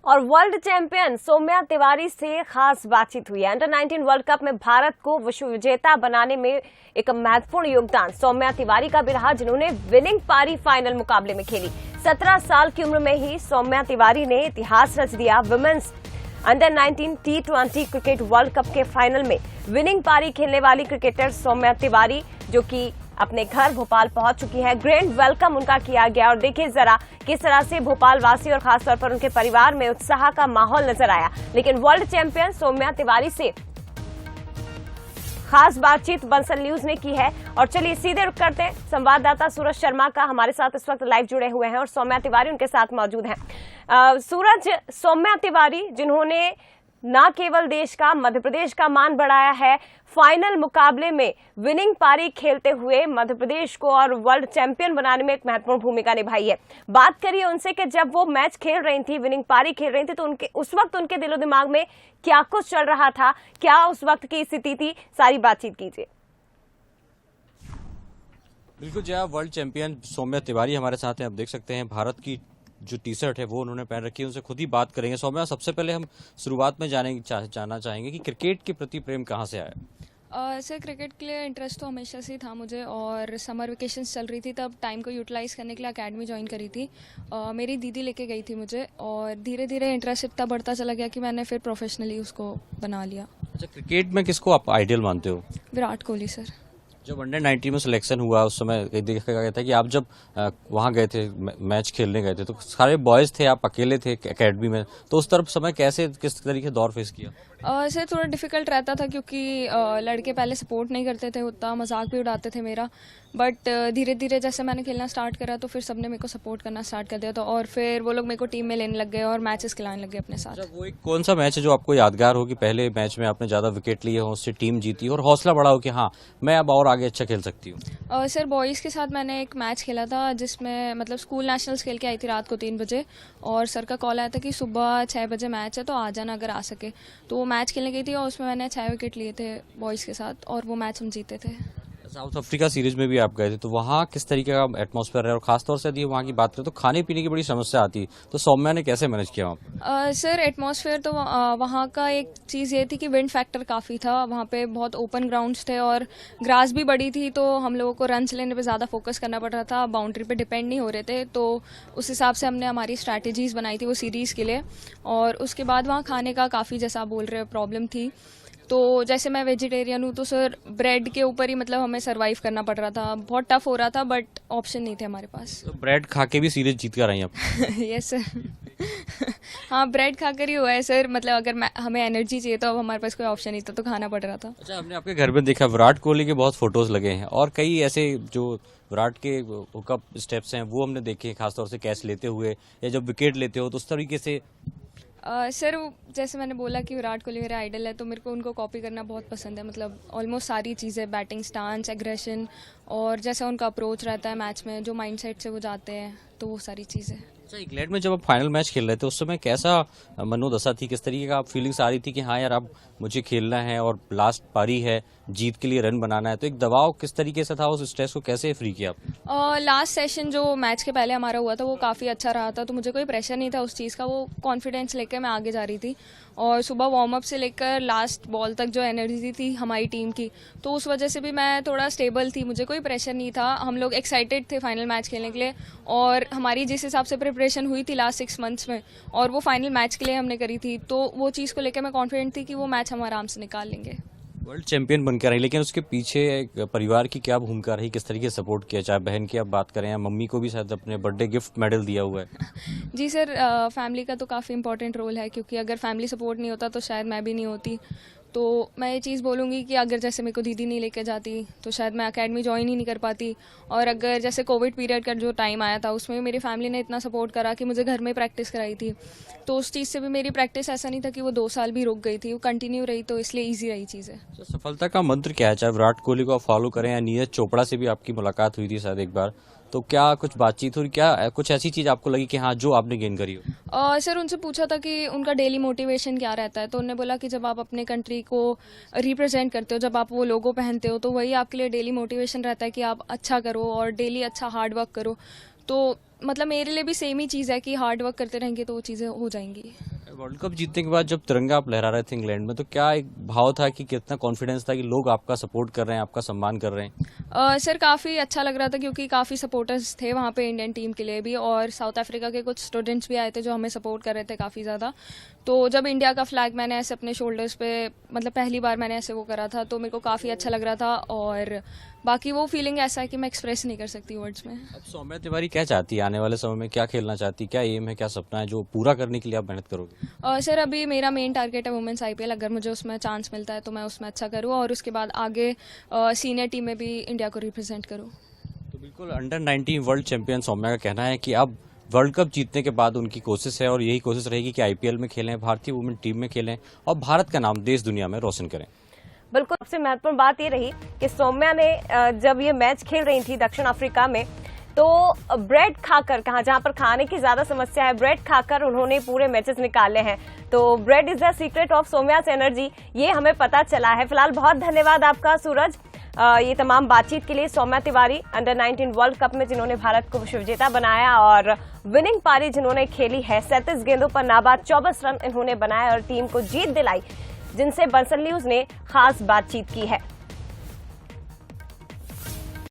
और world champion Saumya Tiwari से खास बातचीत हुई है। अंडर 19 वर्ल्ड कप में भारत को विश्व विजेता बनाने में एक महत्वपूर्ण योगदान सौम्या तिवारी का भी रहा, जिन्होंने विनिंग पारी फाइनल मुकाबले में खेली। 17 साल की उम्र में ही सौम्या तिवारी ने इतिहास रच दिया। Women's under 19 T20 cricket world cup के फाइनल में विनिंग पारी खेलने वाली क्रिकेटर सौम्या तिवारी, जो कि अपने घर भोपाल पहुंच चुकी है। ग्रैंड वेलकम उनका किया गया और देखिए जरा किस तरह से भोपाल वासी और खासतौर पर उनके परिवार में उत्साह का माहौल नजर आया। लेकिन वर्ल्ड चैंपियन सौम्या तिवारी से खास बातचीत बंसल न्यूज ने की है। और चलिए सीधे रुक करते हैं संवाददाता सूरज शर्मा का, हमारे साथ इस वक्त लाइव जुड़े हुए हैं और सौम्या तिवारी उनके साथ मौजूद हैं। सूरज, सौम्या तिवारी जिन्होंने न केवल देश का, मध्य प्रदेश का मान बढ़ाया है, फाइनल मुकाबले में विनिंग पारी खेलते हुए मध्य प्रदेश को और वर्ल्ड चैंपियन बनाने में एक महत्वपूर्ण भूमिका निभाई है। बात करिए उनसे कि जब वो मैच खेल रही थी, विनिंग पारी खेल रही थी, तो उस वक्त उनके दिलो दिमाग में क्या कुछ चल रहा था, क्या उस वक्त की स्थिति थी, सारी बातचीत कीजिए। बिल्कुल जी, वर्ल्ड चैंपियन सौम्या तिवारी हमारे साथ हैं। आप देख सकते हैं भारत की जो टी शर्ट है वो उन्होंने पहन रखी है। उनसे खुद ही बात करेंगे। सौम्या, सबसे पहले हम शुरुआत में जानना चाहेंगे कि क्रिकेट के प्रति प्रेम कहाँ से आया? सर, क्रिकेट के लिए इंटरेस्ट तो हमेशा से ही था मुझे, और समर वेकेशंस चल रही थी तब टाइम को यूटिलाइज़ करने के लिए एकेडमी ज्वाइन करी थी। मेरी दीदी लेके गई थी मुझे, और धीरे धीरे इंटरेस्ट इतना बढ़ता चला गया कि मैंने फिर प्रोफेशनली उसको बना लिया। अच्छा, क्रिकेट में किसको आप आइडियल मानते हो? विराट कोहली सर। जब अंडर 19 में सिलेक्शन हुआ उस समय देखा गया था कि आप जब वहां गए थे, मैच खेलने गए थे, तो सारे बॉयज थे, आप अकेले थे एकेडमी में, तो उस तरफ समय किस तरीके दौर फेस किया? सर, थोड़ा डिफिकल्ट रहता था क्योंकि लड़के पहले सपोर्ट नहीं करते थे उतना, मजाक भी उड़ाते थे मेरा। बट धीरे धीरे जैसे मैंने खेलना स्टार्ट करा तो फिर सबने मेरे को सपोर्ट करना स्टार्ट कर दिया, तो और फिर वो लोग मेरे को टीम में लेने लग गए और मैचेस खिलाने लग गए अपने साथ। वो एक कौन सा मैच है जो आपको यादगार हो कि पहले मैच में आपने ज्यादा विकेट लिए हो, उससे टीम जीती और हौसला बढ़ा हो कि हाँ मैं अब और आगे अच्छा खेल सकती हूँ? सर, बॉयज़ के साथ मैंने एक मैच खेला था जिसमें मतलब स्कूल नेशनल्स खेल के आई थी रात को 3 बजे, और सर का कॉल आया था कि सुबह 6 बजे मैच है तो आ जाना अगर आ सके। तो वो मैच खेलने गई थी और उसमें मैंने 6 विकेट लिए थे बॉयज़ के साथ, और वो मैच हम जीते थे। साउथ अफ्रीका सीरीज में भी आप गए थे, तो वहाँ किस तरीके का एटमॉस्फेयर है? और खासतौर से यदि वहाँ की बात करें तो खाने पीने की बड़ी समस्या आती है, तो सौम्या ने कैसे मैनेज किया वहाँ? सर, एटमॉस्फेयर तो वहाँ का एक चीज़ ये थी कि विंड फैक्टर काफ़ी था वहाँ पे, बहुत ओपन ग्राउंड्स थे और ग्रास भी बड़ी थी, तो हम लोगों को रन्स लेने पे ज़्यादा फोकस करना पड़ रहा था, बाउंड्री पे डिपेंड नहीं हो रहे थे। तो उस हिसाब से हमने हमारी स्ट्रैटेजीज़ बनाई थी वो सीरीज़ के लिए। और उसके बाद वहाँ खाने का काफ़ी, जैसा आप बोल रहे हो, प्रॉब्लम थी। तो जैसे मैं वेजिटेरियन हूँ तो सर ब्रेड के ऊपर ही मतलब हमें सरवाइव करना पड़ रहा था, बहुत टफ हो रहा था, बट ऑप्शन नहीं थे हमारे पास। तो ब्रेड खा के भी सीरीज जीत कर आई आप? Yes sir. हाँ, ब्रेड खाकर ही हुआ है सर, मतलब अगर हमें एनर्जी चाहिए तो अब हमारे पास कोई ऑप्शन नहीं था, तो खाना पड़ रहा था। अच्छा, हमने आपके घर में देखा विराट कोहली के बहुत फोटोज लगे हैं और कई ऐसे जो विराट के हुकअप स्टेप्स हैं वो हमने देखे, खासतौर से कैच लेते हुए या जब विकेट लेते हो तो उस तरीके से। सर, जैसे मैंने बोला कि विराट कोहली मेरा आइडल है, तो मेरे को उनको कॉपी करना बहुत पसंद है। मतलब ऑलमोस्ट सारी चीज़ें, बैटिंग स्टांस, एग्रेशन, और जैसा उनका अप्रोच रहता है मैच में, जो माइंडसेट से वो जाते हैं, तो वो सारी चीज़ें। अच्छा, इंग्लैंड में जब आप फाइनल मैच खेल रहे थे उस समय कैसा मनोदशा थी? किस तरीके का आप फीलिंग्स आ रही थी कि हाँ यार अब मुझे खेलना है और लास्ट पारी है, जीत के लिए रन बनाना है, तो एक दबाव किस तरीके से था? उस स्ट्रेस को कैसे फ्री किया आप? लास्ट सेशन जो मैच के पहले हमारा हुआ था वो काफ़ी अच्छा रहा था, तो मुझे कोई प्रेशर नहीं था उस चीज़ का, वो कॉन्फिडेंस लेकर मैं आगे जा रही थी। और सुबह वार्म अप से लेकर लास्ट बॉल तक जो एनर्जी थी हमारी टीम की, तो उस वजह से भी मैं थोड़ा स्टेबल थी, मुझे कोई प्रेशर नहीं था। हम लोग एक्साइटेड थे फाइनल मैच खेलने के लिए, और हमारी जिस हिसाब से प्रिपरेशन हुई थी लास्ट 6 मंथ्स में, और वो फाइनल मैच के लिए हमने करी थी, तो वो चीज़ को लेकर मैं कॉन्फिडेंट थी कि वो मैच हम आराम से निकाल लेंगे। वर्ल्ड चैंपियन बनकर रही, लेकिन उसके पीछे परिवार की क्या भूमिका रही? किस तरीके से सपोर्ट किया? चाहे बहन की आप बात करें या मम्मी को भी शायद अपने बर्थडे गिफ्ट मेडल दिया हुआ है। जी सर, फैमिली का तो काफ़ी इंपॉर्टेंट रोल है, क्योंकि अगर फैमिली सपोर्ट नहीं होता तो शायद मैं भी नहीं होती। तो मैं ये चीज़ बोलूँगी कि अगर जैसे मेरे को दीदी नहीं लेके जाती तो शायद मैं एकेडमी ज्वाइन ही नहीं कर पाती। और अगर जैसे कोविड पीरियड का जो टाइम आया था उसमें मेरी फैमिली ने इतना सपोर्ट करा कि मुझे घर में प्रैक्टिस कराई थी, तो उस चीज़ से भी मेरी प्रैक्टिस ऐसा नहीं था कि वो 2 साल भी रुक गई थी, वो कंटिन्यू रही, तो इसलिए ईजी रही चीज़ें। तो सफलता का मंत्र क्या है? चाहे विराट कोहली को आप फॉलो करें या नीरज चोपड़ा से भी आपकी मुलाकात हुई थी शायद एक बार, तो क्या कुछ बातचीत हुई? क्या कुछ ऐसी चीज आपको लगी कि हाँ जो आपने गेन करी हो? सर, उनसे पूछा था कि उनका डेली मोटिवेशन क्या रहता है, तो उन्होंने बोला कि जब आप अपने कंट्री को रिप्रेजेंट करते हो, जब आप वो लोगो पहनते हो, तो वही आपके लिए डेली मोटिवेशन रहता है कि आप अच्छा करो और डेली अच्छा हार्ड वर्क करो। तो मतलब मेरे लिए भी सेम ही चीज़ है कि हार्ड वर्क करते रहेंगे तो वो चीज़ें हो जाएंगी। वर्ल्ड कप जीतने के बाद जब तिरंगा आप लहरा रहे थे इंग्लैंड में, तो क्या एक भाव था कि कितना कॉन्फिडेंस था कि लोग आपका सपोर्ट कर रहे हैं, आपका सम्मान कर रहे हैं? सर काफ़ी अच्छा लग रहा था क्योंकि काफ़ी सपोर्टर्स थे वहाँ पे इंडियन टीम के लिए भी, और साउथ अफ्रीका के कुछ स्टूडेंट्स भी आए थे जो हमें सपोर्ट कर रहे थे काफ़ी ज़्यादा। तो जब इंडिया का फ्लैग मैंने ऐसे अपने शोल्डर्स पे, मतलब पहली बार मैंने ऐसे वो करा था, तो मेरे को काफ़ी अच्छा लग रहा था। और बाकी वो फीलिंग ऐसा है कि मैं एक्सप्रेस नहीं कर सकती वर्ड्स में। अब सौम्या तिवारी क्या चाहती है आने वाले समय में, क्या खेलना चाहती है, क्या एम है, क्या सपना है जो पूरा करने के लिए आप मेहनत करोगे? सर अभी मेरा मेन टारगेट है वुमेंस IPL। अगर मुझे उसमें चांस मिलता है तो मैं उसमें अच्छा करूँ और उसके बाद आगे सीनियर टीम में भी इंडिया को रिप्रेजेंट करूँ। तो बिल्कुल अंडर 19 वर्ल्ड चैंपियन सौम्या का कहना है कि अब वर्ल्ड कप जीतने के बाद उनकी कोशिश है और यही कोशिश रहेगी कि IPL में खेलें, भारतीय वुमेन टीम में खेलें और भारत का नाम देश दुनिया में रोशन करें। बिल्कुल, सबसे महत्वपूर्ण बात ये रही कि सौम्या ने जब ये मैच खेल रही थी दक्षिण अफ्रीका में, तो ब्रेड खाकर, कहा जहां पर खाने की ज्यादा समस्या है, ब्रेड खाकर उन्होंने पूरे मैचेस निकाले हैं। तो bread is the secret of Saumya's energy, ये हमें पता चला है। फिलहाल बहुत धन्यवाद आपका सूरज, ये तमाम बातचीत के लिए। Saumya Tiwari under 19 world cup में जिन्होंने भारत को विश्व विजेता बनाया और विनिंग पारी जिन्होंने खेली है, 37 गेंदों पर नाबाद 24 रन इन्होंने बनाए और टीम को जीत दिलाई, जिनसे बंसल न्यूज ने खास बातचीत की है।